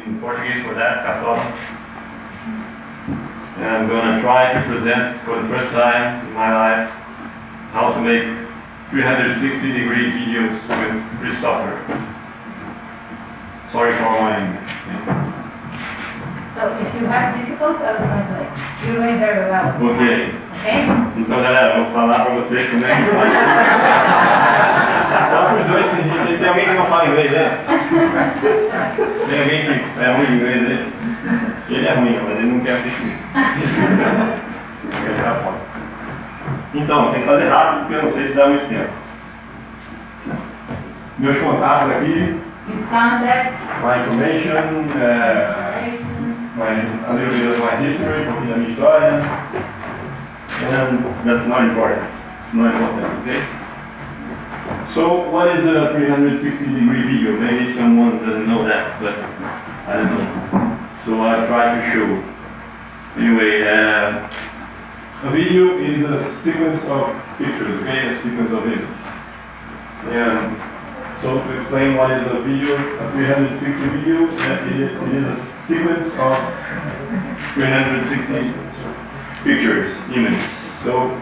in Portuguese for that, Cartola. And I'm going to try to present for the first time in my life how to make 360-degree videos with free software. Sorry for my English. So if you have difficulty, I will translate. You're doing very well. Ok. Okay? Então, galera, vou falar para vocês como é que faz. Fala para os dois, tem alguém que não fala inglês, né? Tem alguém que é ruim em inglês, né? Ele é ruim, mas ele não quer assistir. Quer tirar foto. Então, tem que fazer rápido, porque eu não sei se dá muito tempo. Meus contatos aqui. Contact. My information, a little bit of my history, um pouquinho da minha história. And that's not important. It's not important, okay? So, what is a 360-degree video? Maybe someone doesn't know that, but I don't know. So I'll try to show. Anyway, a video is a sequence of pictures, okay? A sequence of images. And so to explain what is a video, a 360 video, it is a sequence of 360 pictures, images. So,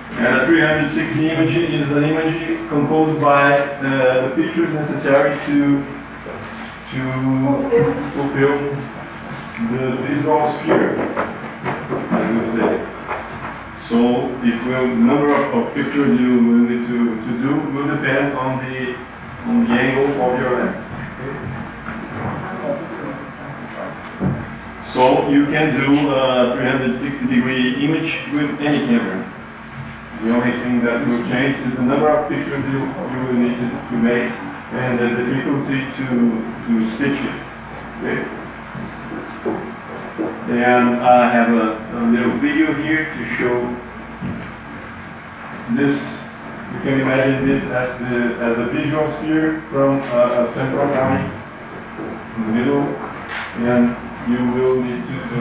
and a 360 image is an image composed by the pictures necessary to fulfill the visual sphere, as we say. So, the number of pictures you will need to do will depend on the angle of your lens. So you can do a 360-degree image with any camera. The only thing that will change is the number of pictures you will need to make and the difficulty to stitch it. Okay? And I have a little video here to show this. You can imagine this as a visual sphere from a central point in the middle, and you will need to do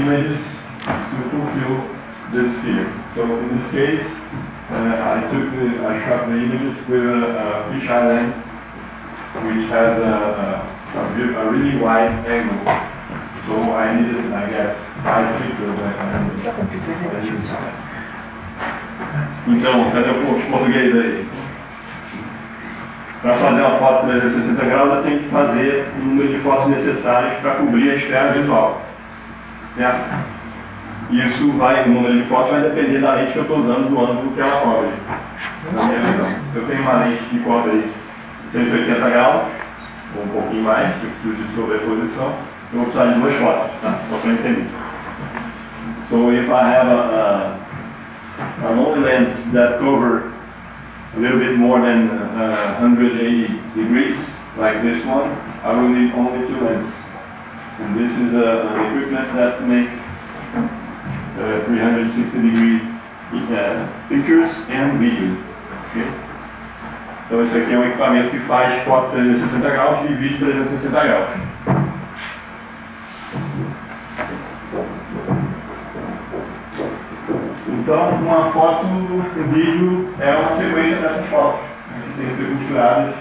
images to fulfill this sphere. So in this case, I shot the images with a fisheye lens, which has a really wide angle. So I needed, I guess, 5 pictures. Então, cadê o português aí? Para fazer uma foto 360 graus, eu tenho que fazer o número de fotos necessárias para cobrir a esfera visual. Certo? Isso vai, o número de fotos vai depender da lente que eu estou usando, do ângulo que ela cobre. Na minha visão. Eu tenho uma lente que cobre 180 graus, ou um pouquinho mais, que eu preciso de sobreposição. Eu vou precisar de 2 fotos, tá? Só para entender. So if I have a long lens that cover a little bit more than 180 degrees, like this one, I will need only 2 lenses. And this is an equipment that makes 360-degree pictures and video. Okay? Então esse aqui é um equipamento que faz fotos 360 graus e vídeo 360 graus. Então, uma foto, um vídeo é uma sequência dessas fotos. A gente tem que ser costuradas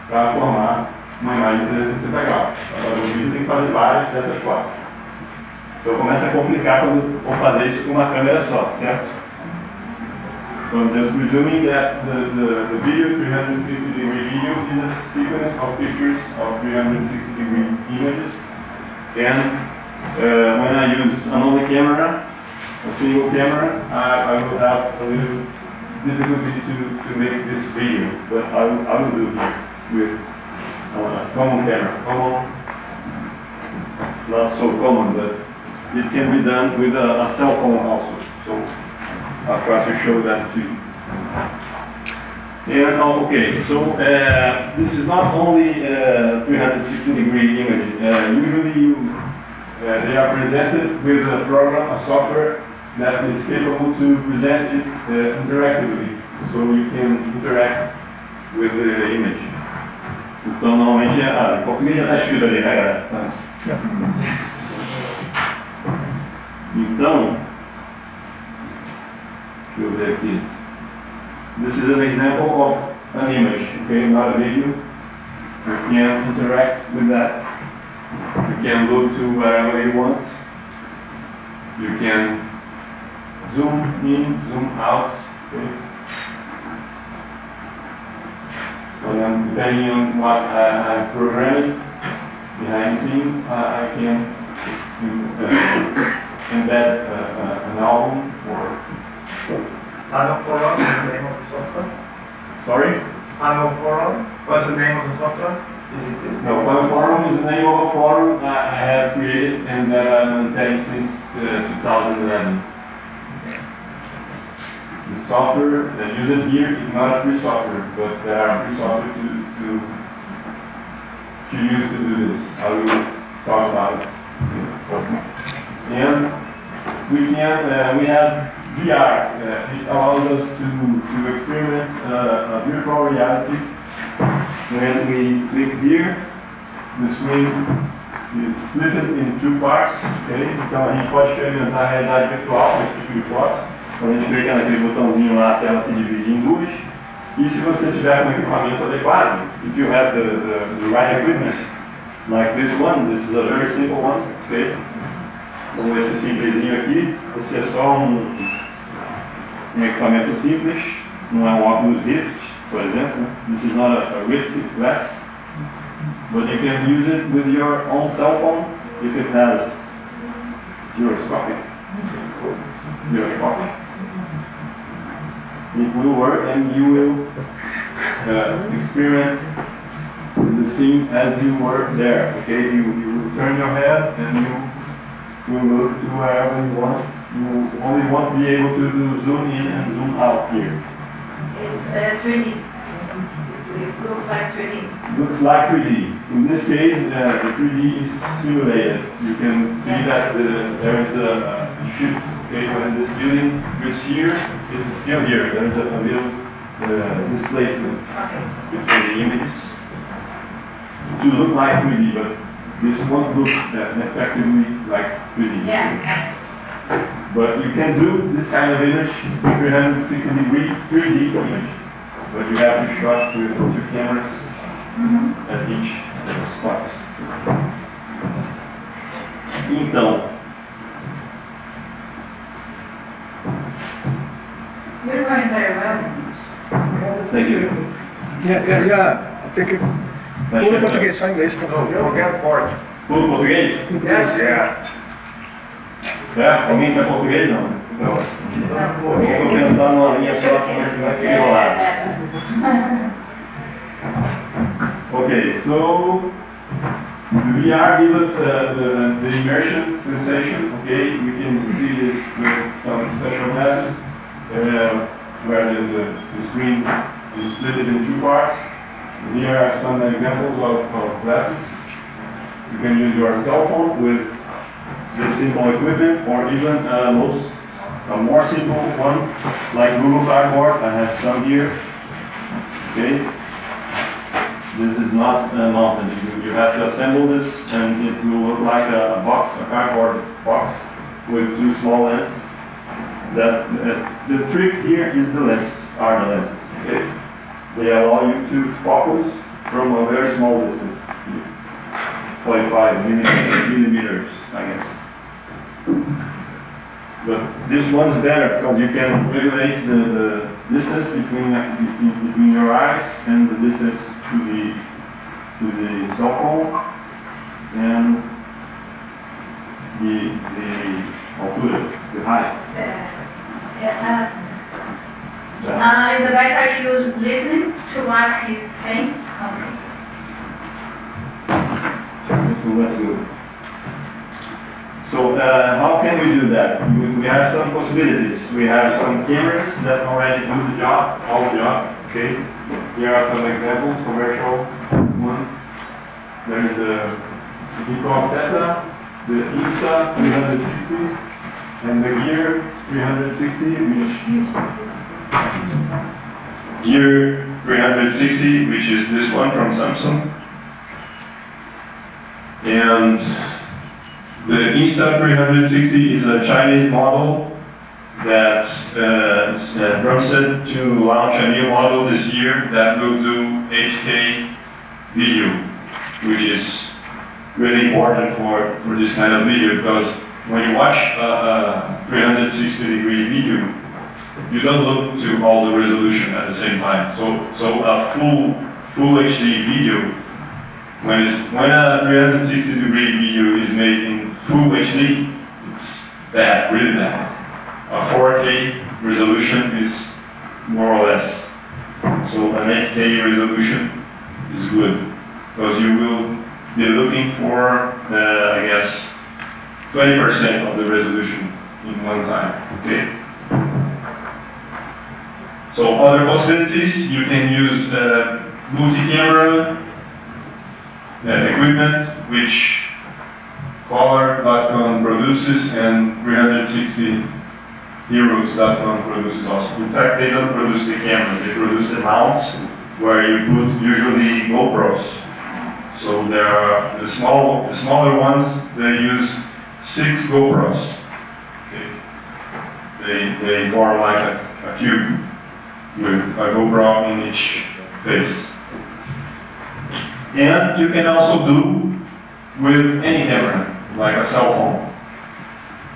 para formar uma imagem de 360 graus. Agora, o vídeo tem que fazer várias dessas fotos. Então, começa a complicar quando for fazer isso com uma câmera só, certo? So, just presuming that the video, 360-degree video, is a sequence of pictures of 360-degree images. And when I use another camera, a single camera, I will have a little difficulty to make this video, but I will do it with a common camera. Common, not so common, but it can be done with a cell phone also. So I'll try to show that to you. And okay, so this is not only 360-degree image. Usually they are presented with a program, a software that is capable to present it interactively, so you can interact with the image. Então, normalmente, em português já está escrito ali, né, galera? Então, deixa eu ver aqui. This is an example of an image, okay, not a video. You can interact with that. You can look to wherever you want. You can zoom in, zoom out. Okay. So then, depending on what I'm programming behind the scenes, I can embed an album or. Forum is the name of the software. Sorry? Forum. What's the name of the software? Is it this? No, Forum is the name of a forum I have created and that I'm maintaining since 2011. The software that used here is not a free software, but there are free software to use to do this. I will talk about it. And we have VR. It allows us to experience virtual reality. When we click here, the screen is split in two parts. Okay? Então a gente pode experimentar a realidade virtual, esse tipo de foto. Quando a gente clica naquele botãozinho lá, a tela se divide em duas. E se você tiver um equipamento adequado, if you have the right equipment, like this one, this is a very simple one, okay? Como esse simplesinho aqui, esse é só um equipamento simples, não é um óculos Rift, por exemplo. This is not a Rift glass, but you can use it with your own cell phone if it has gyroscopic. It will work and you will experience the scene as you were there. Okay, you will turn your head and you will look to wherever you want. You only won't be able to do zoom in and zoom out here. It's 3D. It looks like 3D. Looks like 3D. In this case, the 3D is simulated. You can see that there is a shift. Okay, when this building is here, it's still here. There is a little displacement between the images to look like 3D, but this won't look effectively like 3D. Yeah. But you can do this kind of image, 360-degree 3D image, but you have to shot with two cameras at each spot. Então, You're going very well. thank you. Tem que. Tudo em português, só em inglês. Qualquer parte. Tudo português? Alguém quer português? Não. Não. Estou pensando numa linha próxima, mas vai ficar enrolado. Okay, so the VR gives us the immersion sensation. Okay, you can see this with some special glasses where the screen is split in two parts. Here are some examples of glasses. You can use your cell phone with this simple equipment, or even a more simple one like Google Cardboard. I have some here. Okay, this is not mounted. You have to assemble this, and it will look like a box, a cardboard box with two small lenses. The trick here is the lenses. Okay, they allow you to focus from a very small distance, 45 millimeters, I guess. But this one's better because you can regulate the distance between your eyes and the distance to the cell phone and the altura, the height. In the back, are you listening to what he's saying? Okay. So that's good. So how can we do that? We have some possibilities. We have some cameras that already do the job, all the job. Okay. Here are some examples, commercial ones. There is the Nikon Theta, the Insta 360, and the Gear 360, which is this one from Samsung. And the Insta 360 is a Chinese model that promised to launch a new model this year that will do 8K video, which is really important for this kind of video, because when you watch a 360-degree video, you don't look to all the resolution at the same time. So a full HD video, when a 360-degree video is made in full HD, it's bad, really bad. A 4K resolution is more or less. So an 8K resolution is good, because you will be looking for, I guess, 20% of the resolution in one time, okay? So other possibilities, you can use multi-camera equipment, which color.com produces and 360heroes.com produces also. In fact, they don't produce the cameras, they produce the mounts where you put usually GoPros. So there are the smaller ones, they use 6 GoPros. Okay. They form like a cube with a GoPro in each face. And you can also do with any camera, like a cell phone.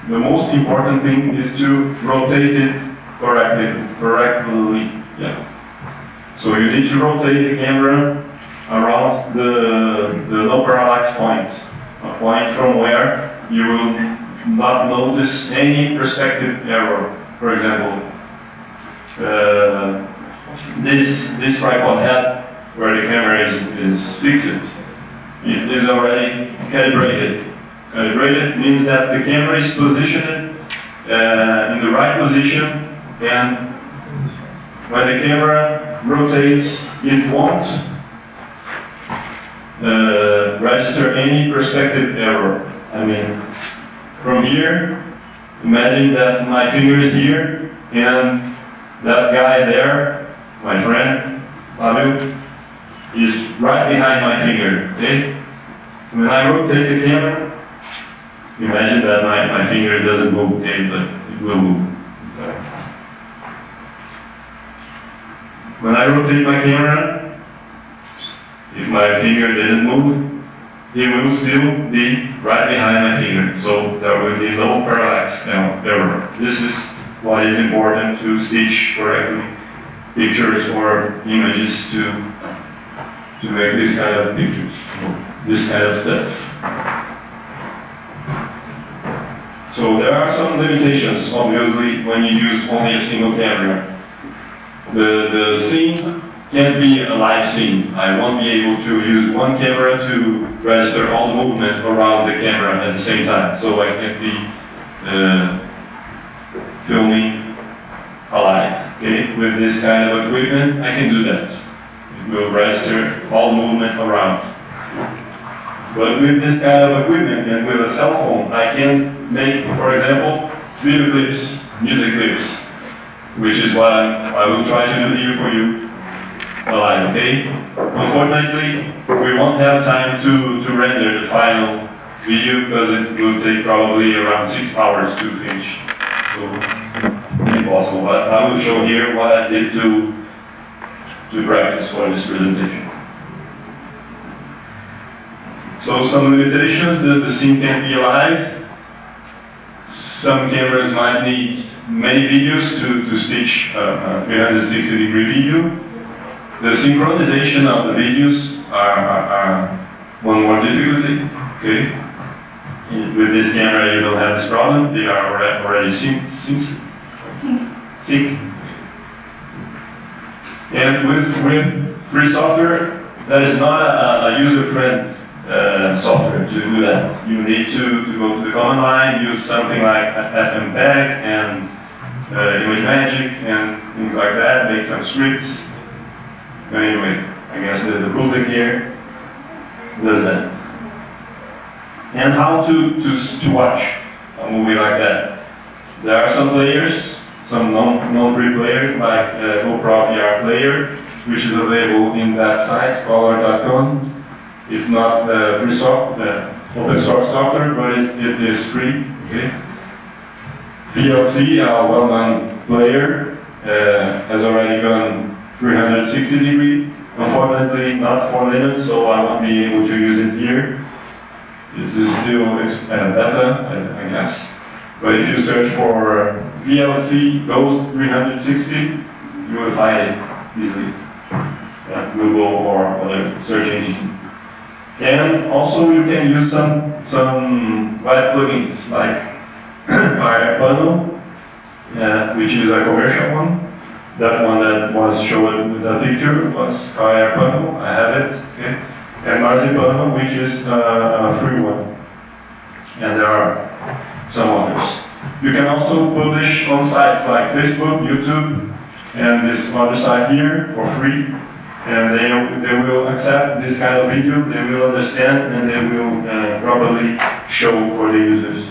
The most important thing is to rotate it correctly. Yeah. So you need to rotate the camera around the low parallax point, a point from where you will not notice any perspective error. For example, this tripod head where the camera is fixed, it is already calibrated. Calibrated means that the camera is positioned in the right position, and when the camera rotates, it won't register any perspective error. I mean, from here, imagine that my finger is here, and that guy there, my friend, Fabio, is right behind my finger, okay? When I rotate the camera, imagine that my finger doesn't move, okay, but it will move. When I rotate my camera, if my finger didn't move, it will still be right behind my finger. So there will be no parallax error. This is what is important to stitch correctly pictures or images to make this kind of pictures, this kind of stuff. So there are some limitations, obviously, when you use only a single camera. The scene can't be a live scene. I won't be able to use one camera to register all the movement around the camera at the same time. So I can't be filming alive. Okay? With this kind of equipment, I can do that. It will register all movement around. But with this kind of equipment and with a cell phone, I can make, for example, video clips, music clips, which is what I will try to do here for you alive, okay? Unfortunately, we won't have time to render the final video because it will take probably around 6 hours to finish. So, impossible. But I will show here what I did to practice for this presentation. So some limitations, the scene can't be alive. Some cameras might need many videos to stitch a 360-degree video. The synchronization of the videos are one more difficulty. Okay. With this camera, you don't have this problem. They are already synced. And with free software, that is not a user-friendly software to do that. You need to go to the command line, use something like FMPEG and ImageMagick and things like that, make some scripts. But anyway, I guess the product here does that. And how to watch a movie like that. There are some players, some non-free players like GoPro VR player, which is available in that site, color.com. It's not open source software, but it is free. Okay. VLC, a well-known player, has already gone 360 degree. Unfortunately, not for Linux, so I won't be able to use it here. This is still beta, I guess. But if you search for VLC Ghost 360, you will find it easily. Google or other search engine. And also you can use some web plugins like Cartola, which is a commercial one. That one that was shown with the picture was Cartola. I have it. Okay. And Marzipano, which is a free one. And there are some others. You can also publish on sites like Facebook, YouTube, and this other site here for free. And they will accept this kind of video, they will understand, and they will properly show for the users,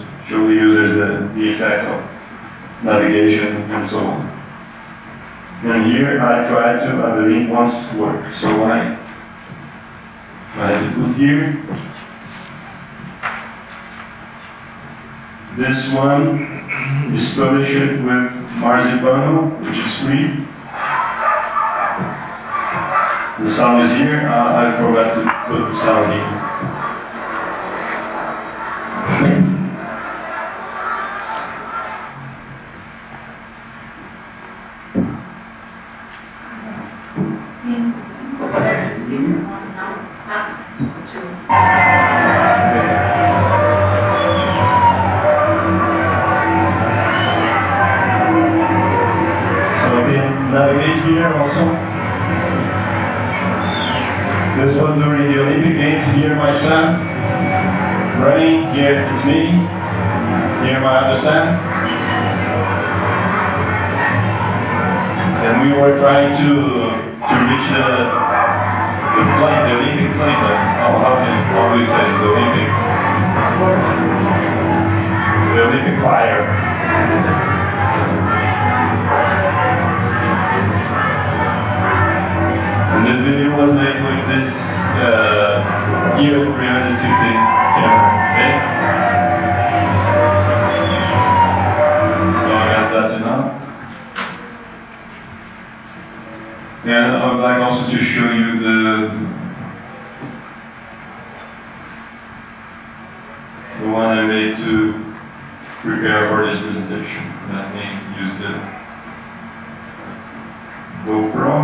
the effect of navigation and so on. And here I try to, the link wants to work, so I try to put here. This one is published with Marzipano, which is free. The sound is here. I forgot to put the sound here. So I can navigate here also. This was during the Olympic Games. Here my son running. Here it's me. Here my other son. And we were trying to reach the plane, the Olympic plane. How do we say the Olympic fire. And this video was made with this EO 360 camera, okay? So I guess that's enough. And I would like also to show you the one I made to prepare for this presentation. Let me use the GoPro.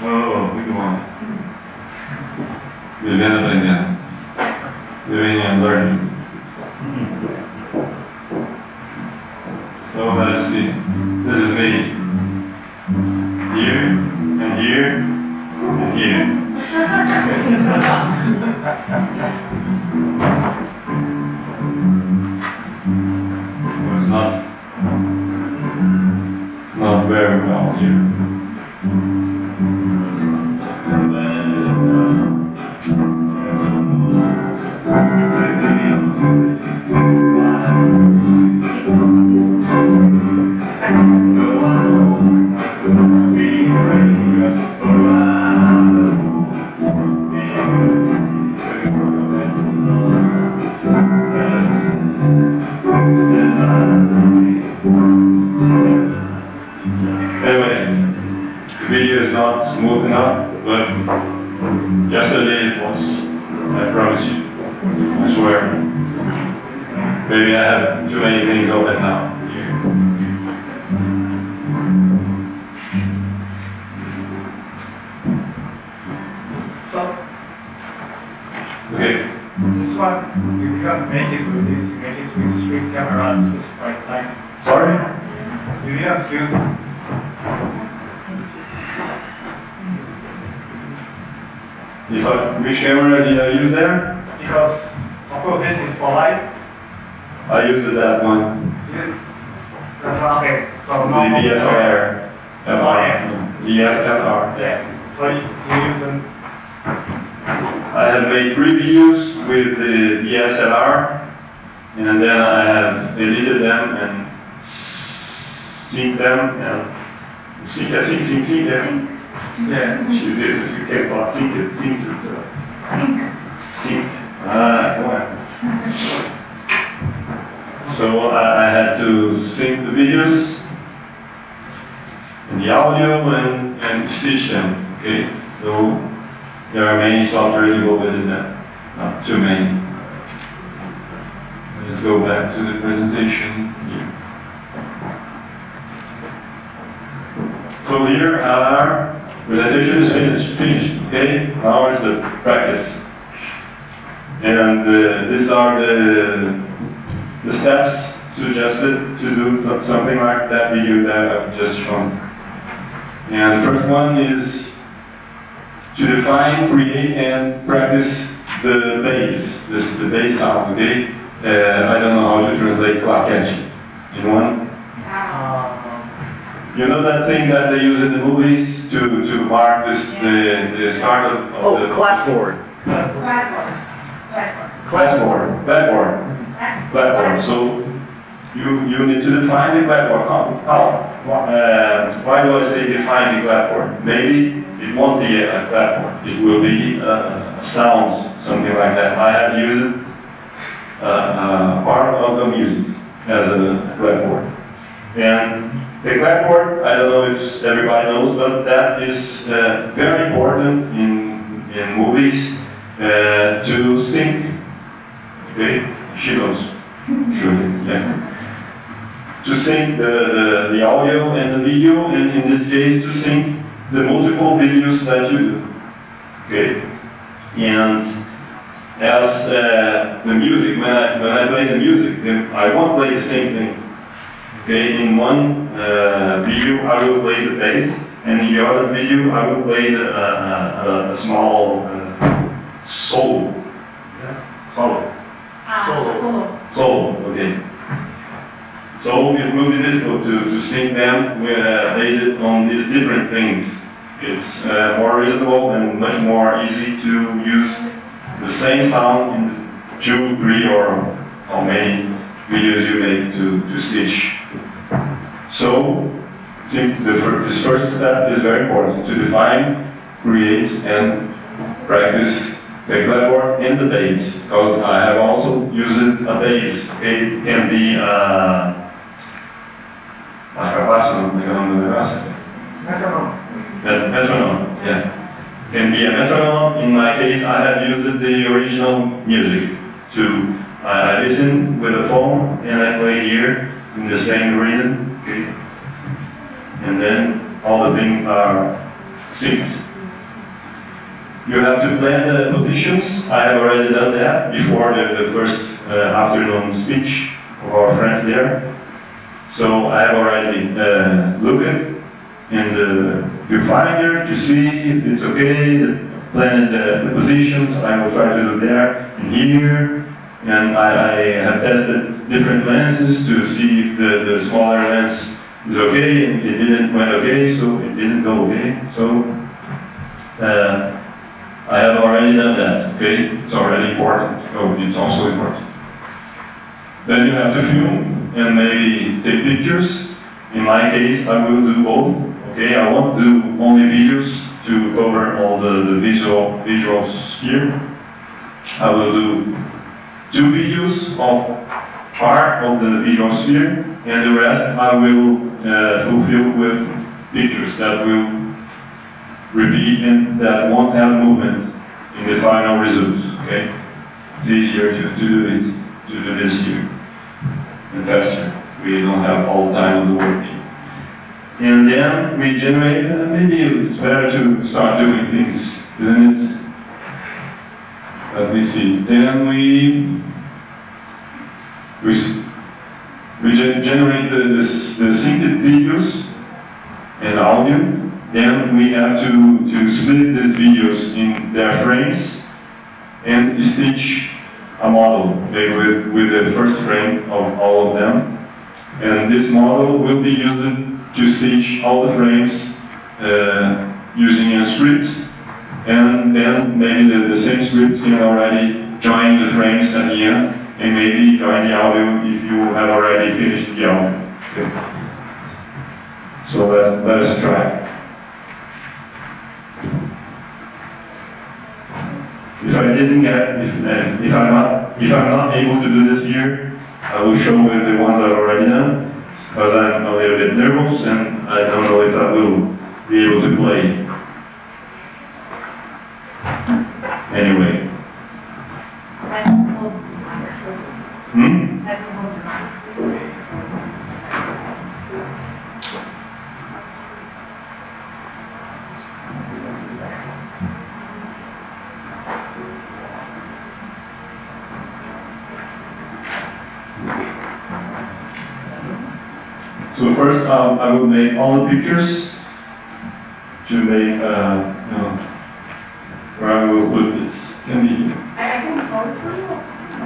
Muito bom. Vivendo aprendendo. Living and learning. So let's see. This is me. Here, and here, and here. It was not very well here. Maybe I have too many things open now. So, okay. This one, you can't make it with this, you make it with straight camera at specified time. Sorry? You didn't use Which camera did I use there? because, of course, this is for live. I used that one. Okay, so The normal. DSLR. DSLR. Yeah. So you use them. I have made 3 videos with the DSLR and then I have edited them and synced them and sync them. Yeah, she did. You can't call sync it, sync it. Sync. Come on. So I had to sync the videos and the audio and stitch them. Okay, so there are many software involved in that. Not too many. Let's go back to the presentation here. So here our presentation is finished. Okay, now is the practice. And these are the steps suggested to do something like that video that I've just shown. And the first one is to define, create, and practice the bass, the bass sound, okay? I don't know how to translate claquete. Anyone? You know that thing that they use in the movies to mark the start of the... clapboard. Clapboard. So you need to define the clapboard. Why do I say define the clapboard? Maybe it won't be a clapboard. It will be a sound, something like that. I have used part of the music as a clapboard. And the clapboard, I don't know if everybody knows, but that is very important in movies to sync. Okay, she knows. Surely, yeah. To sync the audio and the video, and in this case to sync the multiple videos that you do. Okay, and as the music, when I play the music, then I won't play the same thing. Okay, in one video I will play the bass, and in the other video I will play a small solo. Solo, okay. So it will be difficult to sync them based on these different things. It's more reasonable and much more easy to use the same sound in 2, 3, or how many videos you make to stitch. So, this first step is very important, to define, create, and practice the clapboard and the bass, because I have also used a bass. Okay? It can be metronome, yeah. Can be a metronome. In my case, I have used the original music to I listen with a phone and I play here in the same rhythm, okay? And then all the things are synced. You have to plan the positions. I have already done that before the first afternoon speech of our friends there. So I have already looked in the viewfinder to see if it's okay, plan the positions. I will try to do there and here. And I have tested different lenses to see if the smaller lens is okay, and it didn't went okay, so it didn't go okay. So I have already done that, okay? It's already important. Oh, it's also important. Then you have to film and maybe take pictures. In my case, I will do both. Okay, I won't do only videos to cover all the visuals here. I will do 2 videos of part of the visual sphere, and the rest I will fulfill with pictures that will repeat and that won't have movement in the final results. Okay, it's easier to do this here and faster. We don't have all the time of the working. And then we generate a video. It's better to start doing things, isn't it? Let me see. Then we generate the synced videos and audio. Then we have to split these videos in their frames and stitch a model with the first frame of all of them. And this model will be used to stitch all the frames using a script. And then maybe the same script can already join the frames at the end and maybe join the audio if you have already finished the audio. Okay. So let us try. If I didn't get, if I'm not able to do this here, I will show you the ones I've already done, because I'm a little bit nervous and I don't know if I will be able to play. Anyway. So first, I will make all the pictures to make, where I will put this. Can be.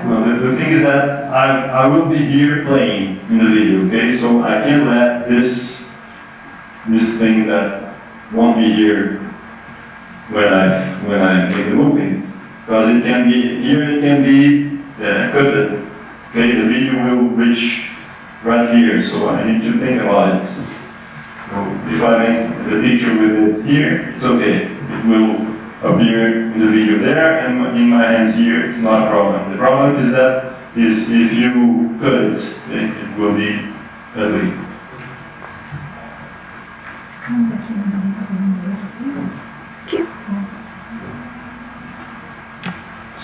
Well, the thing is that I will be here playing in the video, okay? So I can't let this thing that won't be here when I make the movie, because it can be here. It can be cut. Okay, the video will reach right here, so I need to think about it. So if I make the picture with it here, it's okay. It will appear in the video there, and in my hands here, it's not a problem. The problem is that if you cut it, it will be ugly.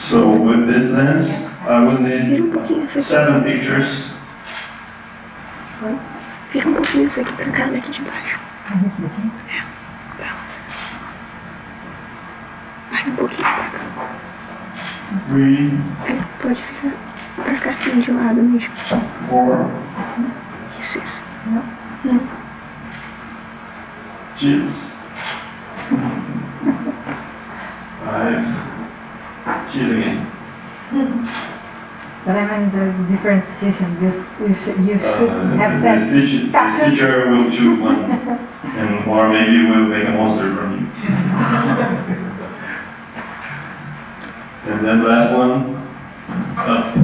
So with this lens, I will need 7 pictures. Fica pouquinho isso aqui pra cá, daqui de baixo. Esse daqui? Mais pouquinho pra cá. 3, Pode ficar pra cá assim, de lado mesmo. 4, Isso. Não. 6, 5, 6 again. But I'm in the different position. You should have said This teacher will choose one, or maybe we'll make a monster from you. And then last one, up.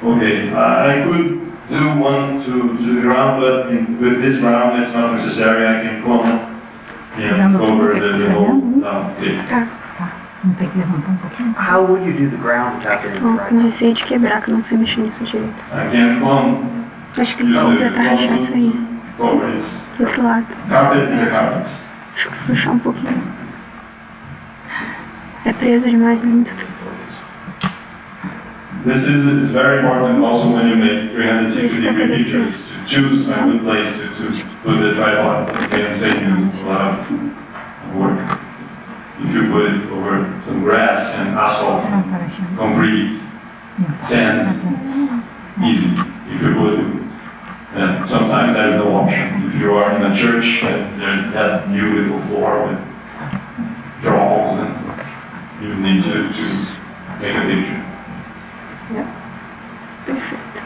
Okay, I could do one to the ground, but with this round it's not necessary. I can clone over the whole. Okay. Tá. Não tem que levantar um pouquinho? How would you do the ground without getting Ó, right? com receio de quebrar, que eu não sei mexer nisso direito. I can clone. Acho que precisa tá rachado isso aí. Over this. Do outro lado. Carpet is a carpet. Deixa eu puxar um pouquinho. É preso demais, muito preso. This is very important also when you make 360-degree pictures, to choose a good place to put the tripod. It can save you a lot of work. If you put it over some grass and asphalt, concrete, sand, easy. If you put it, and sometimes there is no option. If you are in a church and there's that beautiful floor with drawers, and you need to take a picture. Perfeito.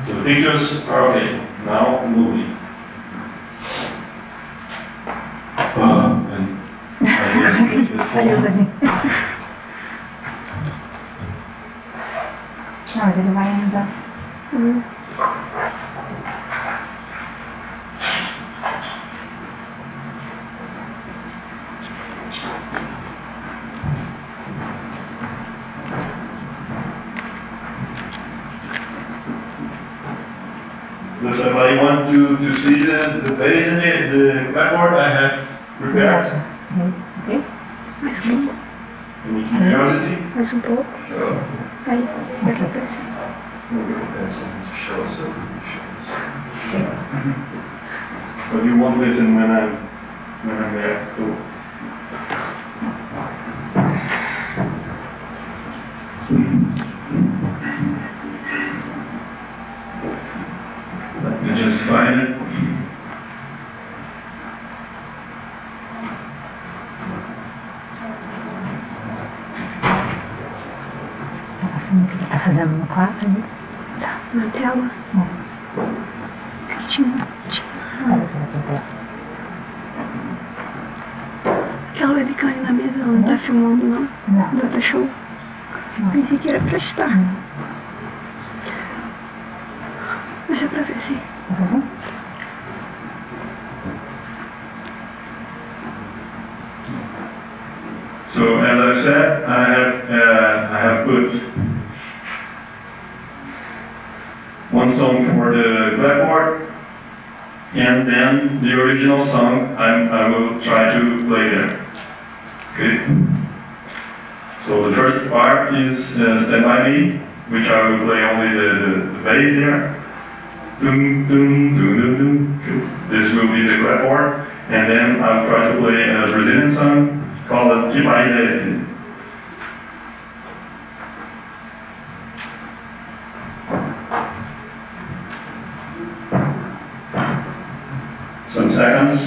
So the pictures are okay. Now moving. And Ajuda a gente. Não, mas ele vai andar. Does somebody want to see the base and the blackboard I have prepared? Ok? Mais um pouco. Any curiosity? Mais um pouco. Sure. Aí, daqui pra cima. But you won't listen when I'm there. So. Let me just find it. O que ele tá fazendo no quarto ali? Tá, na tela. Aqui tinha. Olha o que ele tá Aquela webcam ali na mesa não tá filmando, não? Não tá show? Pensei que era pra estar. Mas dá pra ver, sim. So as I said, I have put one song for the blackboard, and then the original song I will try to play there. Okay. So the first part is Stand By Me, which I will play only the bass there. Dum, dum, dum, dum, dum. This will be the blackboard, and then I'll try to play a Brazilian song called ainda, esse. Some seconds,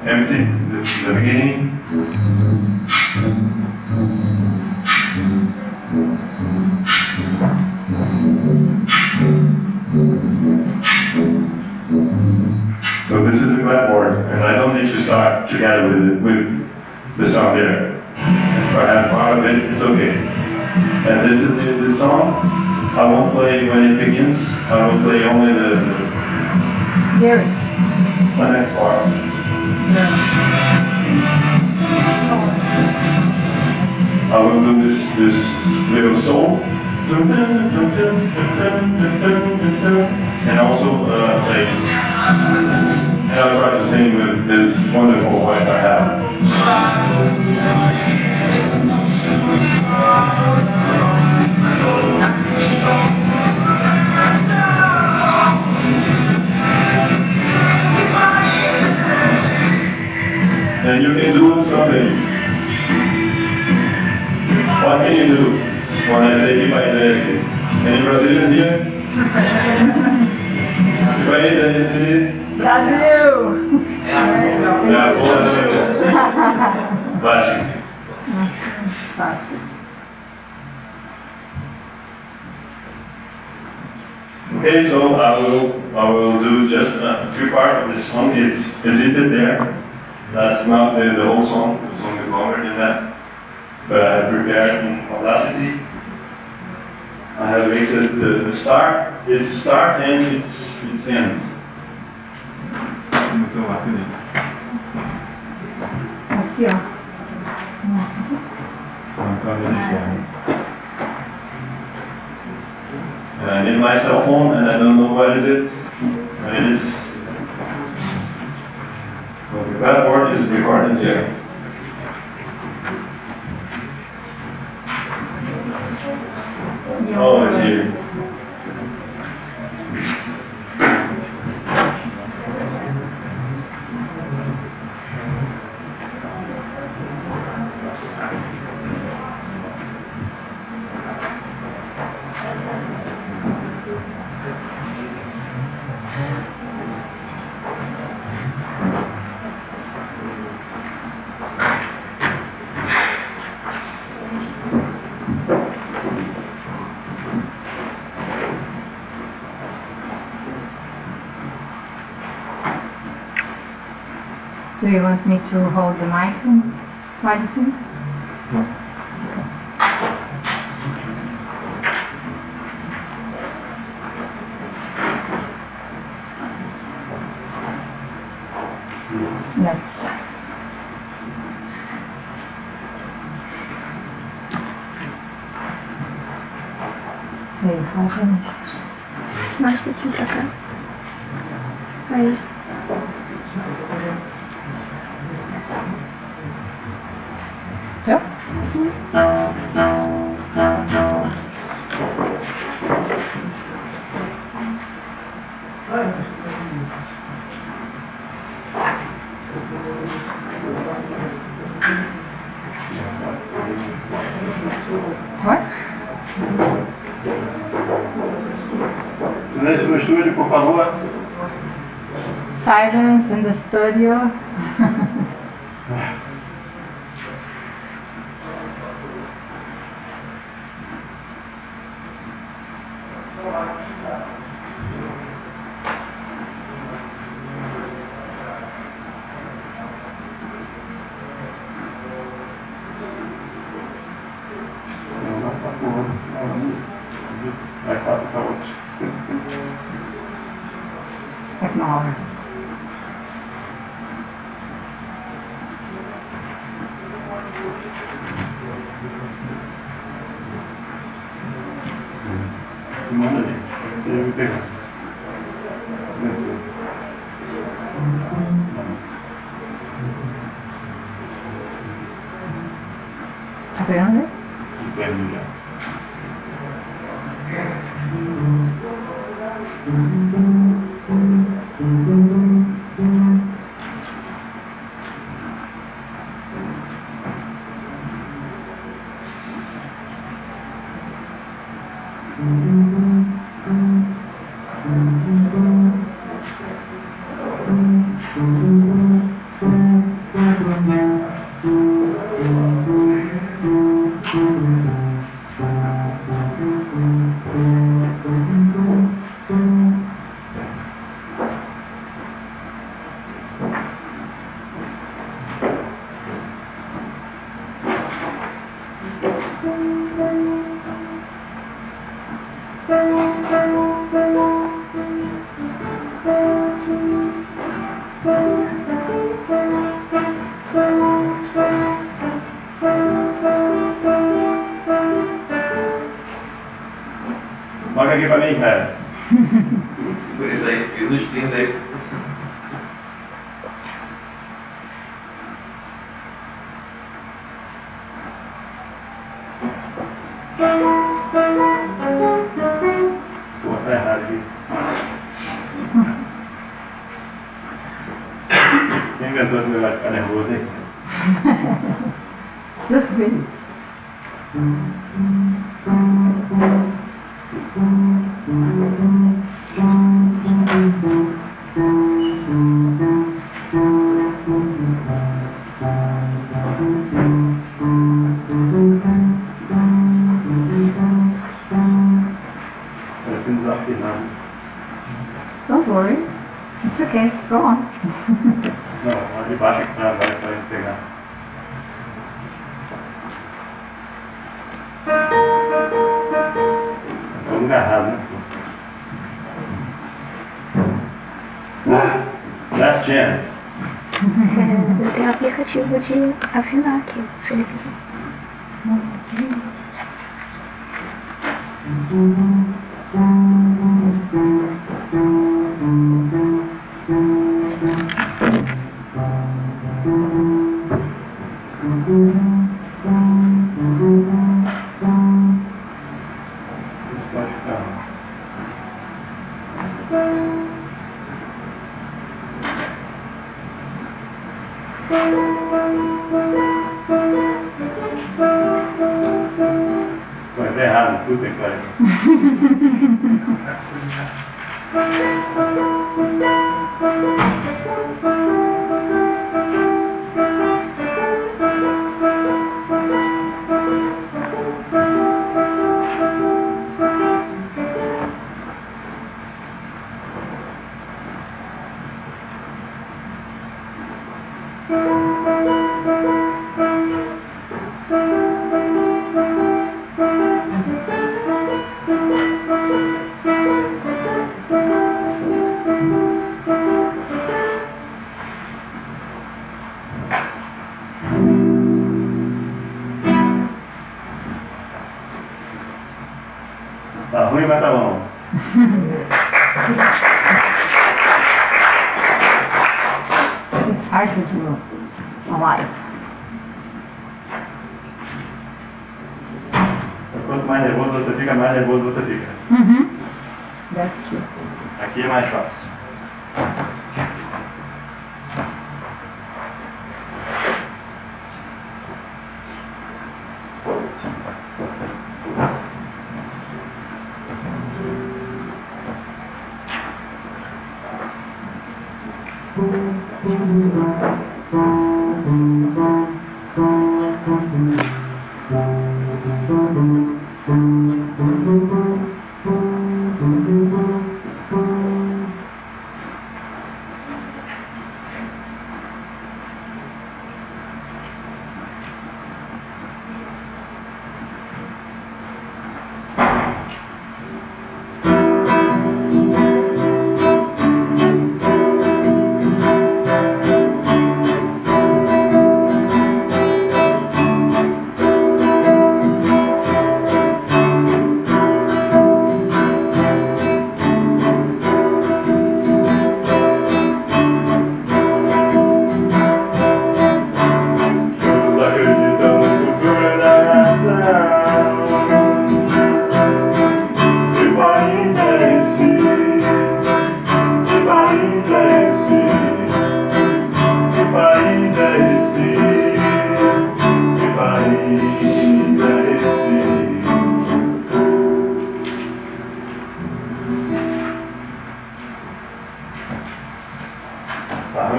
empty, the beginning. So this is the clapboard, and I don't need to start together with the sound there. If I have part of it, it's okay. And this is the song. I won't play when it begins. I will play only the next part. I will do this little solo. And also bass. And I'll try to sing with this wonderful voice I have. And you can do something. What can you do when I say que país é esse? Any Brazilian here? Que país é esse? Brasil! É a boa da básica. Okay, so I will do just a few parts of the song. It's edited there. That's not the whole song. The song is longer than that. But I have prepared in Audacity. I have mixed the start, its start and its end. Aqui, ó. And I need my cell phone, and I don't know what it is. And it's well, the blackboard is recorded here. Oh, it's here. Do you want me to hold the mic while you sing? Let's. Mais um pouquinho pra cá. Aí. Yeah? What? Silêncio no estúdio, por favor. Silence in the studio. smaller. Manda ali. Eu vou pegar. Tá pegando aí? Pego já. Marca aqui pra mim, cara. Por isso aí, fiz os 30 aí. Pô, tá errado aqui. Quem inventou esse negócio de ficar nervoso, hein? Just breathe. Parece um desafinado. Don't worry. It's okay. Go on. Não, lá de baixo que tá agora pra gente pegar. Tá no lugar errado, né? Last chance. Eu tenho um aplicativo de afinar aqui, se ele quiser. Isso pode ficar. Pô, é errado, puta que pariu. Tá ruim, mas tá bom. It's hard to do alive. Quanto mais nervoso você fica, mais nervoso você fica. That's true. Aqui é mais fácil.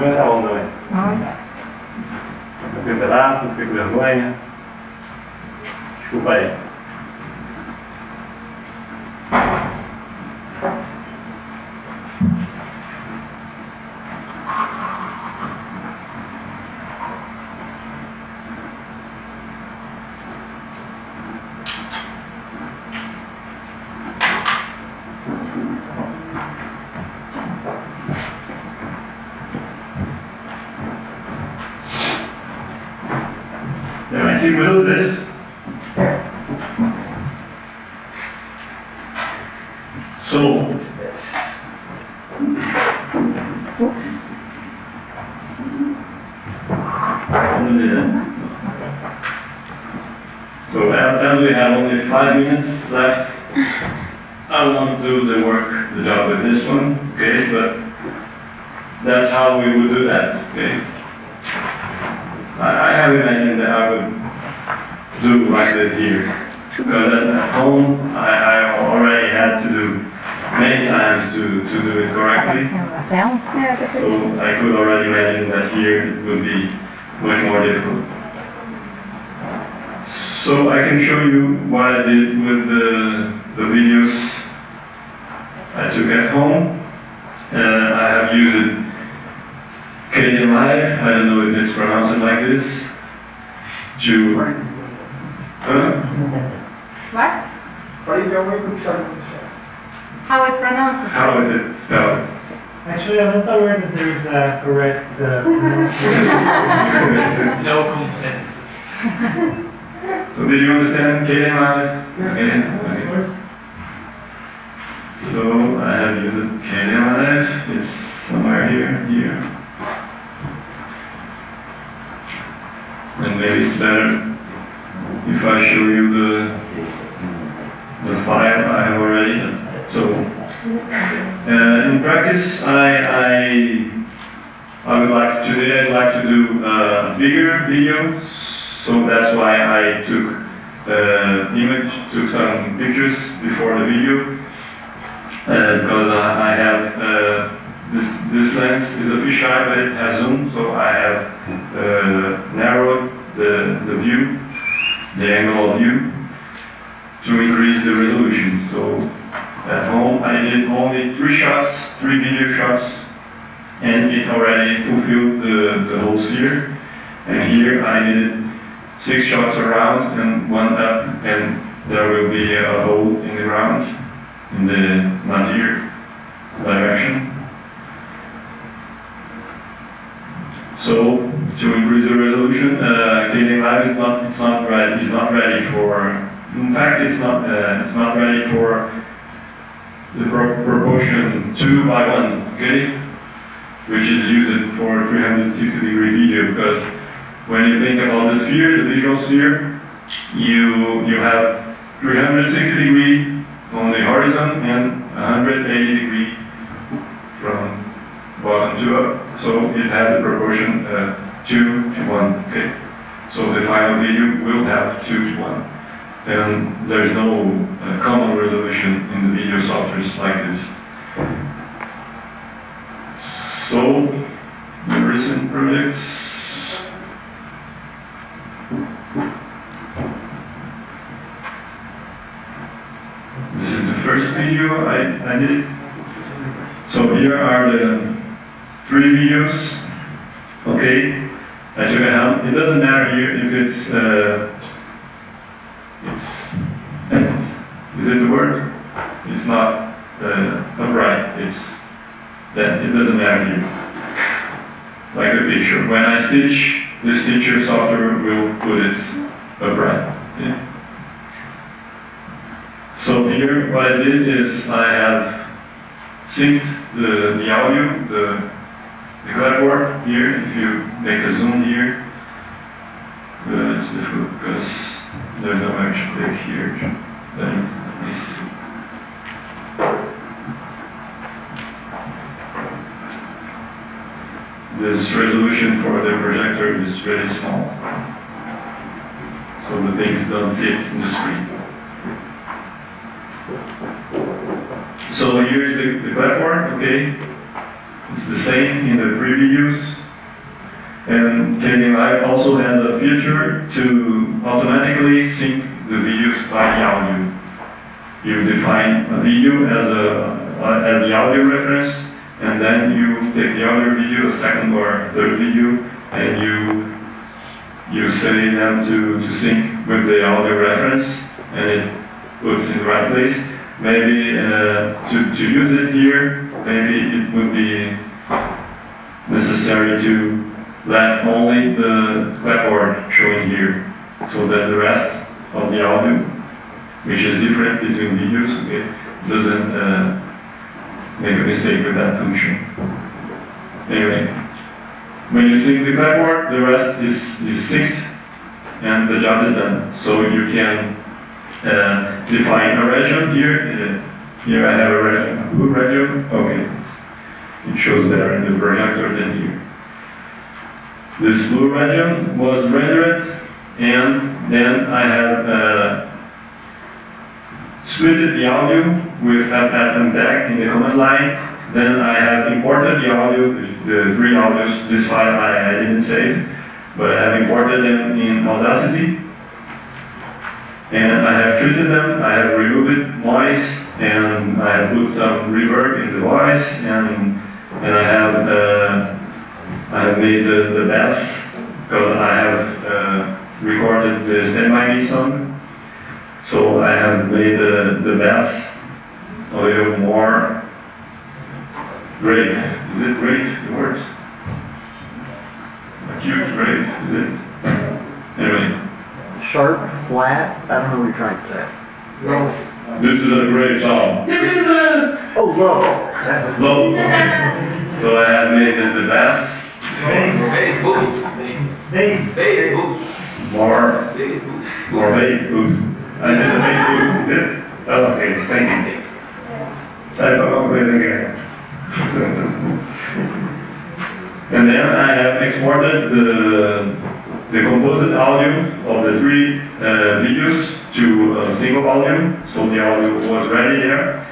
vergonha tá bom também. Olha. Fiquei um pedaço, fiquei com vergonha. Desculpa aí. Am I seeing with this? So, as we have only 5 minutes left, I won't do the job with this one, okay, but that's how we would do that, okay. I have imagined that I would do like this here, because at home I already had to do many times to do it correctly, so I could already imagine that here it would be much more difficult. So I can show you what I did with the videos I took at home. I have used Canadian Live, I don't know if it's pronounced like this, to... What? How it pronounces? How is it spelled? Actually, I'm not aware that there is a correct pronunciation. No consensus. So did you understand Canadian Live? Okay. So I have used Canadian Live, it's somewhere here. And maybe it's better if I show you the file I have already. So in practice, I'd like to do bigger videos. So that's why I took some pictures before the video, because I have this lens is a fisheye, but it has zoom, so I have narrowed the view, the angle of view, to increase the resolution. So at home I did only 3 video shots, and it already fulfilled the whole sphere. And here I did 6 shots around and 1 up, and there will be a hole in the ground in the nadir direction. So to increase the resolution, Canadian Live is not ready for. In fact, it's not ready for the proportion 2:1, okay, which is used for 360-degree video, because when you think about the sphere, the visual sphere, you have 360-degree on the horizon and 180-degree from bottom to up. So it has the proportion 2:1, okay. So the final video will have 2:1. And there is no common resolution in the video softwares like this. So, the recent projects. This is the first video I did. So here are the 3 videos. Okay, I took it out. It doesn't matter here if it's is it the word? It's not upright. It doesn't matter here. Like the picture. When I stitch, the stitcher software will put it upright. Okay. So here, what I did is I have synced the audio, the clapboard here. If you make a zoom here, it's difficult because there's no action click here. This resolution for the projector is very small, so the things don't fit in the screen. So here's the clapboard, okay? It's the same in the 3 videos. And Live also has a feature to automatically sync the videos by the audio. You define a video as the audio reference, and then you take the other video, a second or third video, and you say them to sync with the audio reference, and it puts in the right place. Maybe to use it here, maybe it would be necessary to let only the clapboard showing here, so that the rest of the audio, which is different between videos, okay, doesn't make a mistake with that function. Anyway, when you sync the clapboard, the rest is synced, and the job is done. So you can define a region here. Here I have a region, blue region. Okay, it shows better in the projector than here. This blue region was rendered, and then I have splitted the audio with and back in the command line. Then I have imported the audio, the three audios. This file I didn't save, but I have imported them in Audacity. And I have treated them, I have removed noise, and I have put some reverb in the voice, and I have made the bass, because I have recorded the Stand By Me song. So I have made the bass a little more great. Is it great? It works. Acute great, is it? Anyway. Sharp, flat, I don't know what you're trying to say. This is a great song. This is a... Oh, low. Low. So I have made the bass. Bass boost. Bass boost. More Bass boost. bass boost. I did the bass boost. Did it? That's okay. Thank you. I don't know what again. And then I have exported the composite audio of the three videos to a single audio, so the audio was ready there.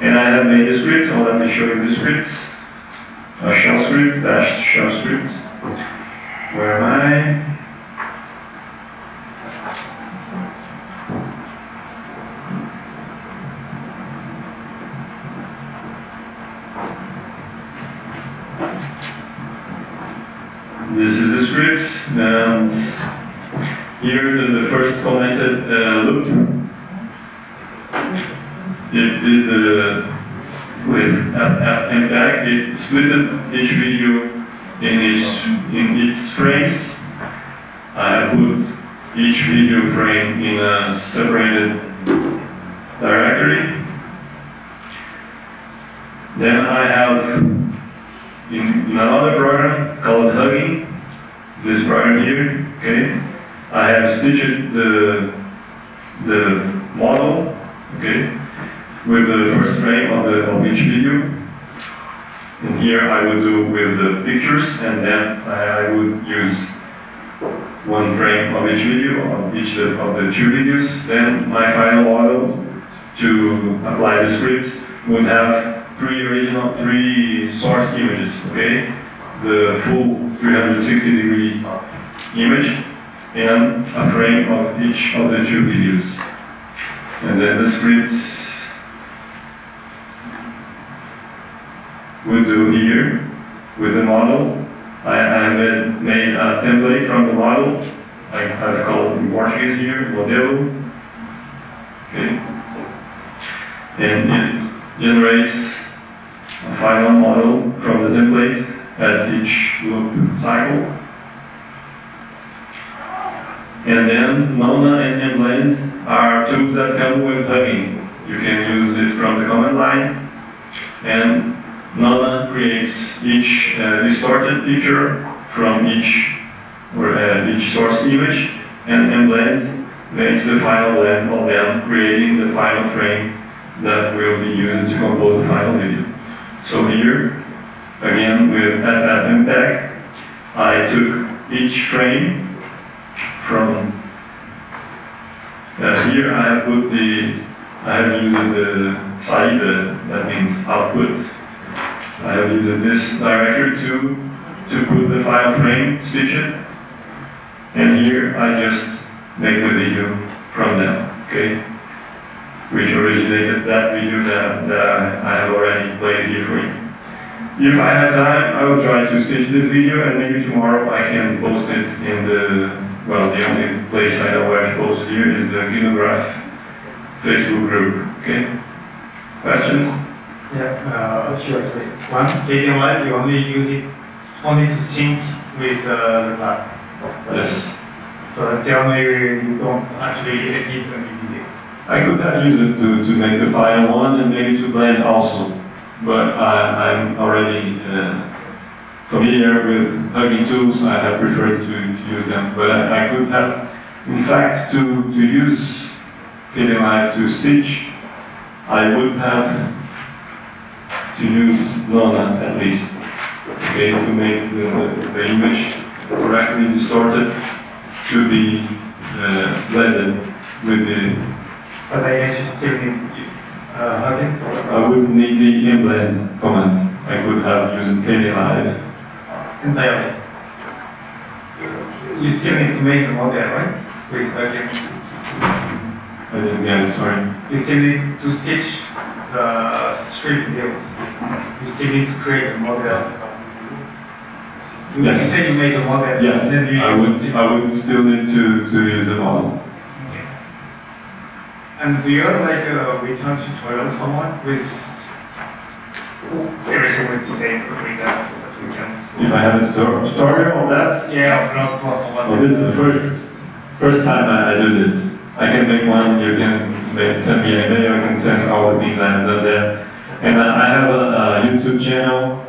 And I have made a script, so let me show you the script. A shell script, dash shell script. Where am I? This is the script, and here's the first commented loop. It did with FFmpeg, it split each video in its frames. I have put each video frame in a separated directory. Then I have in another program called Hugging, this program here, okay, I have stitched the model, okay, with the first frame of each video. And here I would do with the pictures, and then I would use one frame of each video, of each of the two videos. Then my final model to apply the script would have three source images, okay? The full 360-degree image and a frame of each of the two videos. And then the script would do here with the model. I have made a template from the model. I've called in Portuguese here, modelo. Okay. And it generates a final model from the template at each loop cycle. And then Nona and Blend are tools that come with Hugging. You can use it from the command line, and Nona creates each distorted picture from each source image, and Blend makes the final blend of them, creating the final frame that will be used to compose the final video. So here, again with FFmpeg, I took each frame from here. I have used the saída, that means output. I have used this directory to to put the file frame, stitch it, and here I just make the video from them, okay? Which originated that video that I have already played here for you. If I have time, I will try to stitch this video, and maybe tomorrow I can post it in the, well, the only place I know where to post here is the Ginograph Facebook group, okay? Questions? Yeah, sure. Once taken live, you only use it only to sync with the platform. Yes. So that's the only way you don't actually edit any video. I could have used it to make the final one and maybe to blend also, but I'm already familiar with hugging tools. I have preferred to use them, but I could have, in fact, to use Live to stitch, I would have to use Lona at least, okay, to make the image correctly distorted to be blended with the. But I guess you still need hugging? I would need the inblend command. I could have used Live. Entirely. You still need to make the model, right? With hugging. I didn't get it, sorry. You still need to stitch the script videos. You still need to create a model. You Yes. say you make a model. Yes, then you I would still need to use the model. Okay. And do you have like a return tutorial somewhere with everything with the same with that so that we can? If I have a tutorial of that, Yeah, not possible. well, this is the first time I do this. I can make one, you can send me an email, I can send all the things I've done there. And I have a YouTube channel,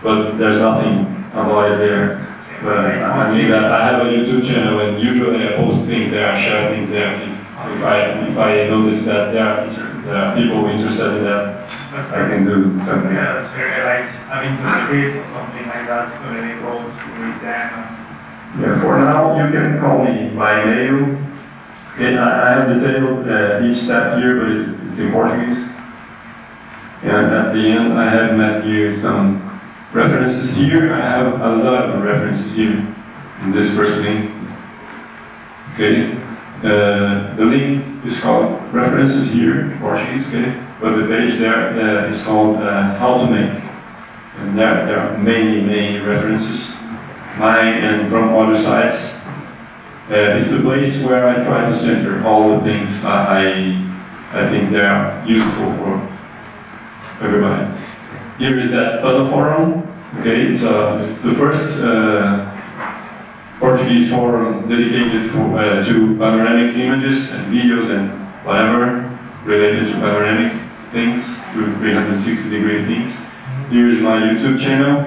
but there's nothing about it there. But I mean that I have a YouTube channel and usually I post things there, I share things there. If I notice that there are people interested in that, I can do something. Yeah, that's very like having the script or something like that so that it goes to read them. Yeah, for now you can call me by mail. Okay, I have detailed each step here, but it's in Portuguese. And at the end, I have met here some references here. I have a lot of references here in this first link. Okay, the link is called references here in Portuguese. Okay, but the page there is called how to make, and there are many references, mine and from other sites. It's the place where I try to center all the things I think they are useful for everybody. Here is that other forum. Okay, it's the first Portuguese forum dedicated to panoramic images and videos and whatever related to panoramic things, to 360-degree things. Here is my YouTube channel.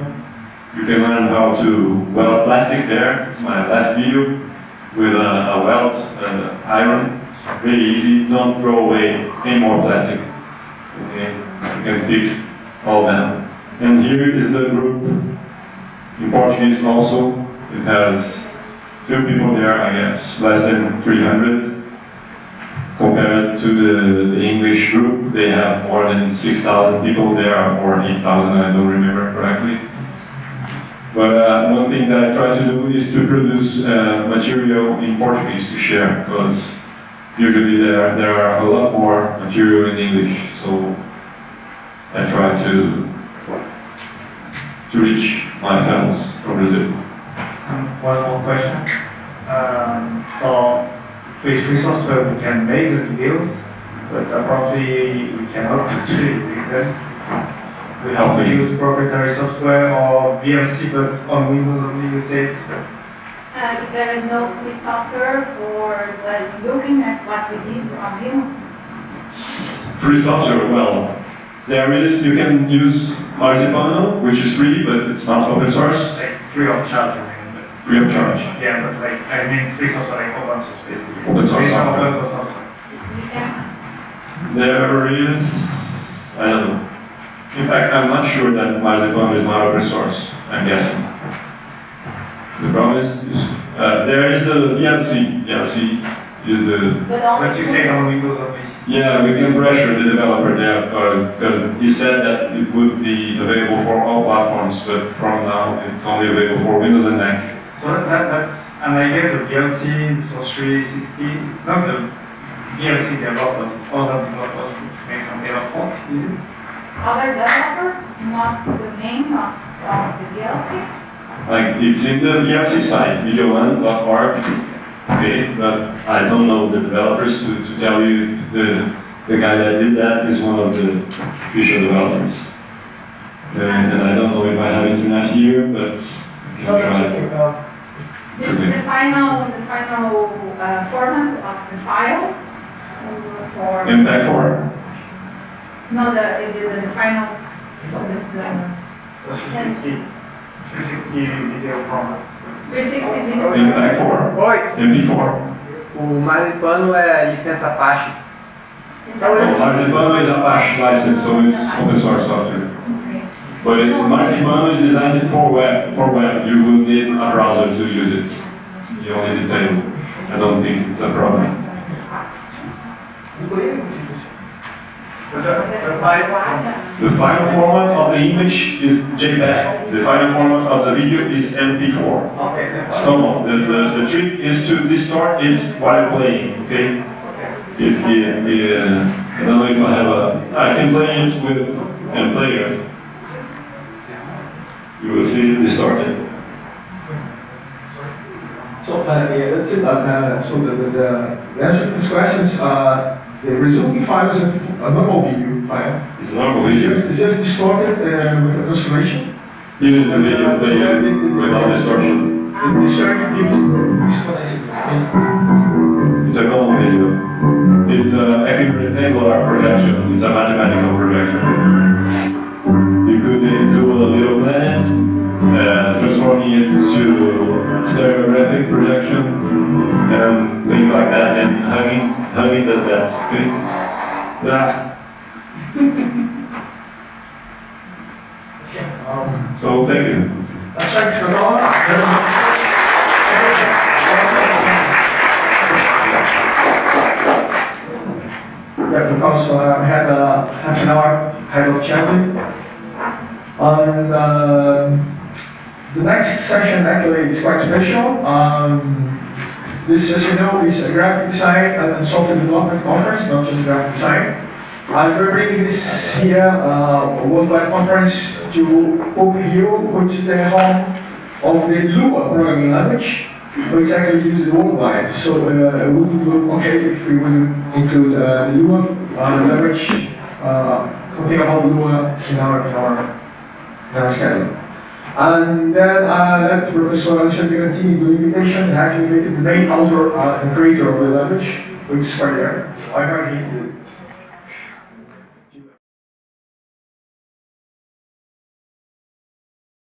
You can learn how to weld plastic there. It's my last video. With a weld iron, very easy. Don't throw away any more plastic. Okay, you can fix all that. And here is the group in Portuguese also. It has few people there, I guess, less than 300. Compared to the English group, they have more than 6,000 people. There are more 8,000. I don't remember correctly. But one thing that I try to do is to produce material in Portuguese to share, because usually there are a lot more material in English, so I try to reach my fellows from Brazil. One more question. So with free software we can make the videos, but probably we cannot actually read them. We have to use proprietary software or VLC, but on Windows only, you say? If there is no free software for looking at what we did on Vimeo. Free software, well, there is, you can use Marzipan, which is free, but it's not open source. Like free of charge, I mean. But Free of charge. yeah, but like, I mean free software, like open source basically. Open source Free software. Open source software. We can. There is, I don't know. In fact, I'm not sure that Marzipan is not open source, I'm guessing. The problem is there is a VLC use the... But you say on Windows or PC? Yeah, we can pressure the developer there, because he said that it would be available for all platforms, but from now it's only available for Windows and Mac. So that's, and I guess the VLC, so 360, not the VLC developer, other developers make some development, is it? Other developers, not the name of the DLC. Like, it's in the VLC site, video1.org, okay, but I don't know the developers to tell you if the guy that did that is one of the official developers. And I don't know if I have internet here, but I can try. The final format of the file for... Impact form? No, the final... So 360 video format. 360 video. Impact form? Oi, MP4? o Maripano é licença Apache. Marzipan is Apache license, so it's open source software. But Marzipan is designed for web. You will need a browser to use it. You only need to. I don't think it's a problem. The final format of the image is JPEG. The final format of the video is MP4. So the trick is to distort it while playing. Okay. I don't know if I have I can play it with a player. You will see it distorted. So, let's see, the answer to these questions, the resulting file is a normal video file. It's a normal video. It's just distorted with a transformation. Use the video player without distortion. The distortion gives It's a normal video. It's an equirectangular projection. It's a mathematical projection. You could do a little planet, transforming it to stereographic projection, and things like that, and Hugging does that, okay? Yeah. So, thank you. Thanks for all. Yeah, because I had half an hour kind of chatting. The next session actually is quite special. This, as you know, is a graphic design and software development conference, not just graphic design. We're bringing this here, a worldwide conference to PUC-Rio, which is the home of the Lua programming language, which actually used worldwide. So it would look okay if we would include the Lua language, something about Lua in our schedule. And then let Professor Alexandre Gantini do the invitation and actually make it the main author and creator of the language, which is quite rare. I invite him to